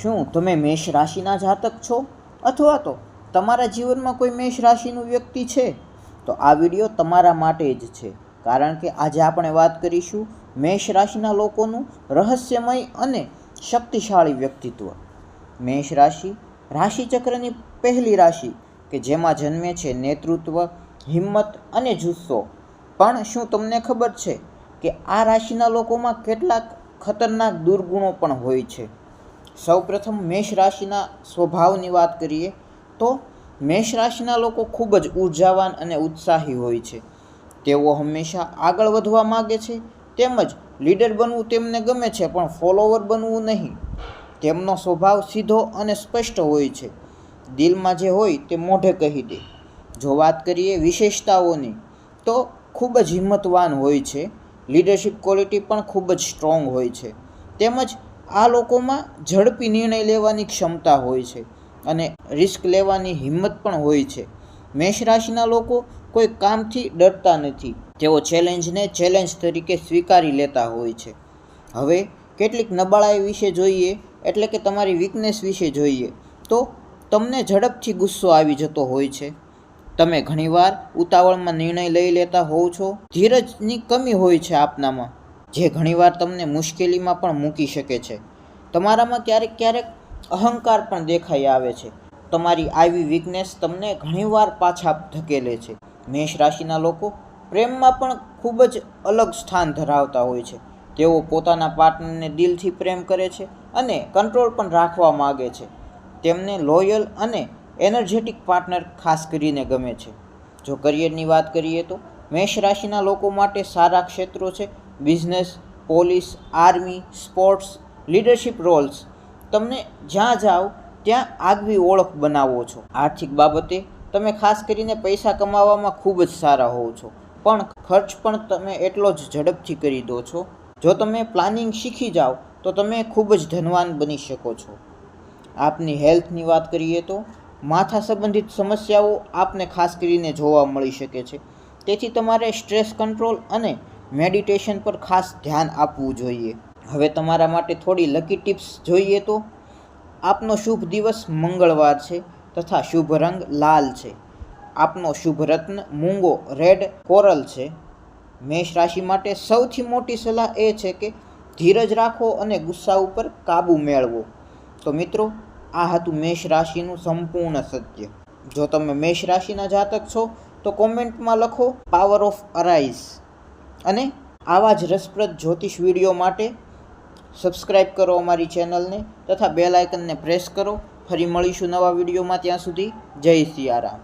શું તમે મેષ રાશિના જાતક છો અથવા તો તમારા જીવનમાં કોઈ મેષ રાશિનું વ્યક્તિ છે? તો આ વિડીયો તમારા માટે જ છે, કારણ કે આજે આપણે વાત કરીશું મેષ રાશિના લોકોનું રહસ્યમય અને શક્તિશાળી વ્યક્તિત્વ. મેષ રાશિ રાશિચક્રની પહેલી રાશિ કે જેમાં જન્મે છે નેતૃત્વ, હિંમત અને જુસ્સો. પણ શું તમને ખબર છે કે આ રાશિના લોકોમાં કેટલાક ખતરનાક દુર્ગુણો પણ હોય છે? સૌપ્રથમ મેષ રાશિના સ્વભાવની વાત કરીએ તો મેષ રાશિના લોકો ખૂબ જ ઉર્જાવાન અને ઉત્સાહી હોય છે. તેઓ હંમેશા આગળ વધવા માગે છે, તેમજ લીડર બનવું તેમને ગમે છે, પણ ફોલોવર બનવું નહીં. તેમનો સ્વભાવ સીધો અને સ્પષ્ટ હોય છે. દિલમાં જે હોય તે મોઢે કહી દે. જો વાત કરીએ વિશેષતાઓની તો ખૂબ જ હિંમતવાન હોય છે. લીડરશિપ ક્વોલિટી પણ ખૂબ જ સ્ટ્રોંગ હોય છે. તેમજ આ લોકોમાં ઝડપી નિર્ણય લેવાની ક્ષમતા હોય છે અને રિસ્ક લેવાની હિંમત પણ હોય છે. મેષ રાશિના લોકો કોઈ કામથી ડરતા નથી. તેઓ ચેલેન્જને ચેલેન્જ તરીકે સ્વીકારી લેતા હોય છે. હવે કેટલીક નબળાઈ વિશે જોઈએ, એટલે કે તમારી વીકનેસ વિશે જોઈએ તો તમને ઝડપથી ગુસ્સો આવી જતો હોય છે. તમે ઘણીવાર ઉતાવળમાં નિર્ણય લઈ લેતા હોવ છો. ધીરજની કમી હોય છે આપનામાં, જે ઘણીવાર તમને મુશ્કેલીમાં પણ મૂકી શકે છે. તમારામાં ક્યારેક અહંકાર પણ દેખાઈ આવે છે. તમારી આવી વીકનેસ તમને ઘણીવાર પાછા ધકેલે છે. મેષ રાશિના લોકો પ્રેમમાં પણ ખૂબ જ અલગ સ્થાન ધરાવતા હોય છે. તેઓ પોતાના પાર્ટનરને દિલથી પ્રેમ કરે છે અને કંટ્રોલ પણ રાખવા માગે છે. તેમને લોયલ અને એનર્જેટિક પાર્ટનર ખાસ કરીને ગમે છે. જો કરિયરની વાત કરીએ તો મેષ રાશિના લોકો માટે સારા ક્ષેત્રો છે business, police, army, sports, leadership Rolls. તમને જ્યાં જાઓ ત્યાં આગવી ઓળખ બનાવો છો. આર્થિક બાબતે તમે ખાસ કરીને પૈસા કમાવામાં ખૂબ જ સારા હોવ છો, પણ ખર્ચ પણ તમે એટલો જ ઝડપથી કરી દો છો. જો તમે પ્લાનિંગ શીખી જાઓ તો તમે ખૂબ જ ધનવાન બની શકો છો. આપની હેલ્થની વાત કરીએ તો માથા સંબંધિત સમસ્યાઓ આપને ખાસ કરીને જોવા મળી શકે છે. તેથી તમારે સ્ટ્રેસ કંટ્રોલ અને મેડિટેશન પર ખાસ ધ્યાન આપવું જોઈએ. હવે તમારા માટે થોડી લકી ટિપ્સ જોઈએ તો આપનો શુભ દિવસ મંગળવાર છે તથા શુભ રંગ લાલ છે. આપનો શુભ રત્ન મૂંગો રેડ કોરલ છે. મેષ રાશિ માટે સૌથી મોટી સલાહ એ છે કે ધીરજ રાખો અને ગુસ્સા ઉપર કાબૂ મેળવો. તો મિત્રો, આ હતું મેષ રાશિનું સંપૂર્ણ સત્ય. જો તમે મેષ રાશિના જાતક છો તો કોમેન્ટમાં લખો પાવર ઓફ અરાઇઝ. અને આવા જ રસપ્રદ જ્યોતિષ વિડીયો માટે સબસ્ક્રાઇબ કરો અમારી ચેનલને તથા બેલ આઇકનને પ્રેસ કરો. ફરી મળીશું નવા વિડીયોમાં. ત્યાં સુધી જય સિયારામ.